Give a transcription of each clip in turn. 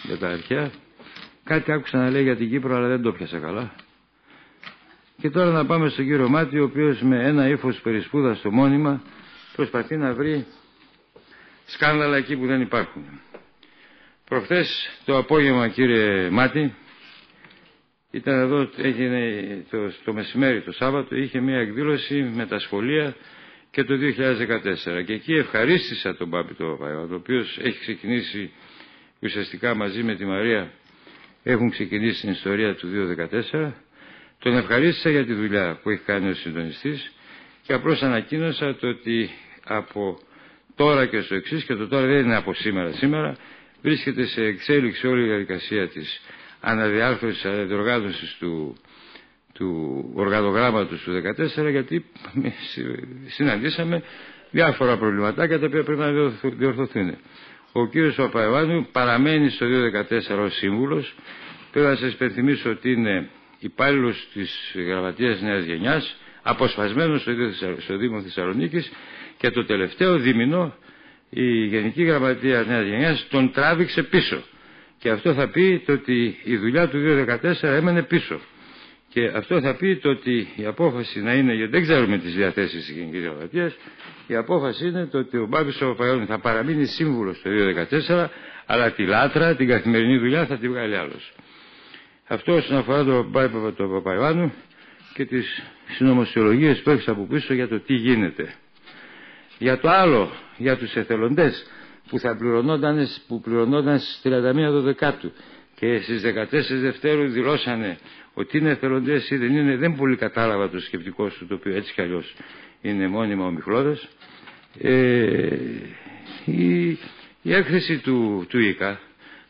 για τα αρχαία. Κάτι άκουσα να λέει για την Κύπρο, αλλά δεν το πιάσα καλά. Και τώρα να πάμε στον κύριο Μάτι, ο οποίος με ένα ύφος περισπούδαστο μόνιμα προσπαθεί να βρει σκάνδαλα εκεί που δεν υπάρχουν. Προχθές το απόγευμα, κύριε Μάτι, ήταν εδώ, έγινε το μεσημέρι το Σάββατο, είχε μια εκδήλωση με τα σχολεία και το 2014. Και εκεί ευχαρίστησα τον Πάπη τον Παπαϊωάννου, ο οποίος έχει ξεκινήσει ουσιαστικά μαζί με τη Μαρία, έχουν ξεκινήσει την ιστορία του 2014. Τον ευχαρίστησα για τη δουλειά που έχει κάνει ο συντονιστής και απλώς ανακοίνωσα το ότι από τώρα και στο εξής, και το τώρα δεν είναι από σήμερα, βρίσκεται σε εξέλιξη όλη η διαδικασία της αναδιάρθρωσης, αναδιοργάνωσης του οργανογράμματος του 2014, γιατί συναντήσαμε διάφορα προβληματάκια τα οποία πρέπει να διορθωθούν. Ο κύριος Παπαϊωάννου παραμένει στο 2014 ως σύμβουλος. Πρέπει να σας υπενθυμίσω ότι είναι υπάλληλος της Γραμματείας Νέας Γενιάς, αποσπασμένος στο Δήμο Θεσσαλονίκης, και το τελευταίο δίμηνο η Γενική Γραμματεία Νέας Γενιάς τον τράβηξε πίσω. Και αυτό θα πει το ότι η δουλειά του 2014 έμενε πίσω. Και αυτό θα πει το ότι η απόφαση να είναι, γιατί δεν ξέρουμε τις διαθέσεις της Γενικής Γραμματείας, η απόφαση είναι το ότι ο Μπάμπης ο Παπαϊωάννου θα παραμείνει σύμβουλος το 2014, αλλά τη λάτρα, την καθημερινή δουλειά θα τη βγάλει άλλος. Αυτό όσον αφορά τον Μπάμπη τον Παπαϊωάννου και τις συνωμοσιολογίες που έχεις από πίσω για το τι γίνεται. Για το άλλο, για τους εθελοντές που πληρωνόταν στις 31 Δεκάτου και στις 14 Δευτέρου δηλώσανε ότι είναι εθελοντές ή δεν είναι, δεν πολύ κατάλαβα το σκεπτικό σου, το οποίο έτσι κι αλλιώς είναι μόνιμα ομιχλώδες. Η έκθεση του ΙΚΑ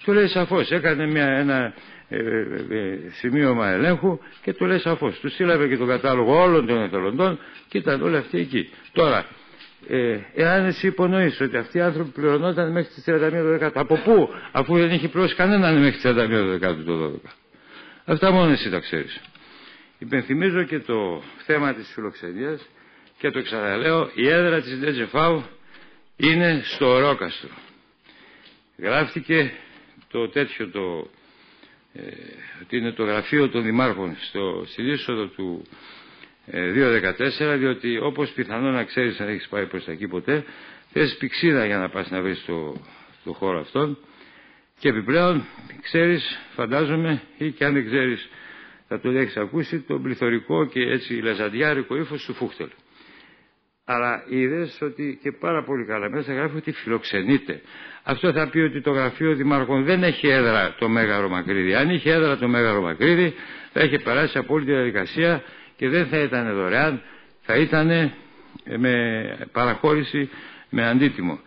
το λέει σαφώς, έκανε ένα σημείωμα ελέγχου και το λέει σαφώς. Του στείλαμε και τον κατάλογο όλων των εθελοντών και ήταν όλοι αυτοί εκεί. Τώρα, εάν εσύ υπονοείς ότι αυτοί οι άνθρωποι πληρωνόταν μέχρι τις 31 Δεκάτου, από πού, αφού δεν είχε πληρώσει κανέναν μέχρι τις 31 Δεκάτου το 12. Αυτά μόνο εσύ τα ξέρεις. Υπενθυμίζω και το θέμα της φιλοξενίας και το ξαναλέω, η έδρα της ΔΕΤΖΕΦΑΟ είναι στο Ορόκαστρο. Γράφτηκε το τέτοιο ότι είναι το γραφείο των δημάρχων στην είσοδο του 2014, διότι όπως πιθανόν να ξέρεις, αν έχεις πάει προς τα εκεί ποτέ, θες πηξίδα για να πας να βρεις το χώρο αυτόν, και επιπλέον ξέρεις, φαντάζομαι, ή και αν δεν ξέρεις θα το έχεις ακούσει, το πληθωρικό και έτσι λαζαντιάρικο ύφος του Φούχτελ. Αλλά είδες ότι και πάρα πολύ καλά μέσα γράφει ότι φιλοξενείται. Αυτό θα πει ότι το γραφείο δημάρχων δεν έχει έδρα το Μέγαρο Μακρύδη. Αν είχε έδρα το Μέγαρο Μακρύδη θα είχε περάσει από όλη τη διαδικασία και δεν θα ήταν δωρεάν, θα ήταν με παραχώρηση, με αντίτιμο.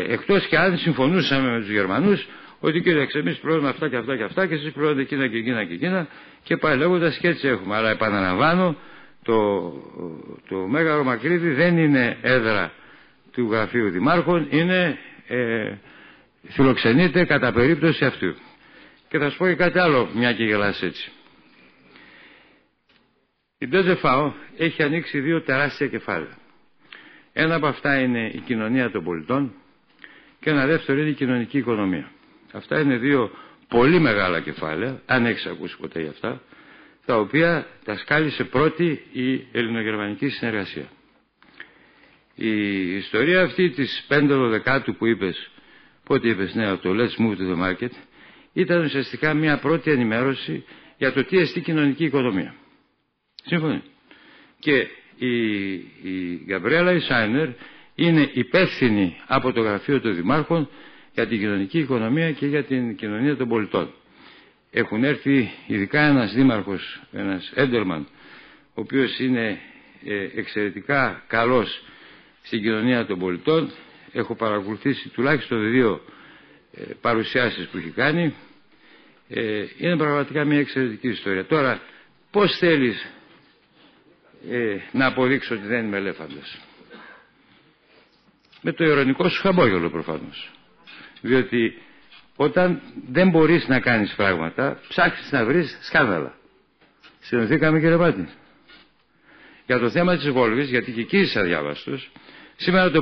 Εκτός και αν συμφωνούσαμε με τους Γερμανούς ότι κοίταξε, εμείς πληρώνουμε αυτά και αυτά και αυτά και εσείς πληρώνετε εκείνα και εκείνα και εκείνα, και πάει λέγοντας, και έτσι έχουμε. Αλλά επαναλαμβάνω, το Μέγαρο Μακρύδη δεν είναι έδρα του γραφείου δημάρχων, είναι φιλοξενείται κατά περίπτωση αυτού. Και θα σου πω και κάτι άλλο, μια και γελάς έτσι. Η ΔΕΤΖΕΦΑΟ έχει ανοίξει δύο τεράστια κεφάλαια. Ένα από αυτά είναι η κοινωνία των πολιτών και ένα δεύτερο είναι η κοινωνική οικονομία. Αυτά είναι δύο πολύ μεγάλα κεφάλαια, αν έχεις ακούσει ποτέ για αυτά, τα οποία τα σκάλισε πρώτη η ελληνογερμανική συνεργασία. Η ιστορία αυτή της 5 Δεκάτου που είπες, πότε είπες, ναι, το Let's Move to the Market, ήταν ουσιαστικά μια πρώτη ενημέρωση για το τι εστί κοινωνική οικονομία. Σύμφωνοι. Και η Γκαμπριέλα Ισάινερ είναι υπεύθυνη από το γραφείο των δημάρχων για την κοινωνική οικονομία και για την κοινωνία των πολιτών. Έχουν έρθει ειδικά ένας δήμαρχος, ένας Έντερμαν, ο οποίος είναι εξαιρετικά καλός στην κοινωνία των πολιτών. Έχω παρακολουθήσει τουλάχιστον 2 παρουσιάσεις που έχει κάνει. Είναι πραγματικά μια εξαιρετική ιστορία. Τώρα, πώς θέλεις να αποδείξω ότι δεν είμαι ελέφαντας? Με το ειρωνικό σου χαμόγελο προφανώς. Διότι όταν δεν μπορείς να κάνεις πράγματα, ψάχνεις να βρεις σκάνδαλα. Συνοδεύτηκαμε, κύριε Μάτι. Για το θέμα της Βόλβης, γιατί και εκεί είσαι αδιάβαστος, σήμερα το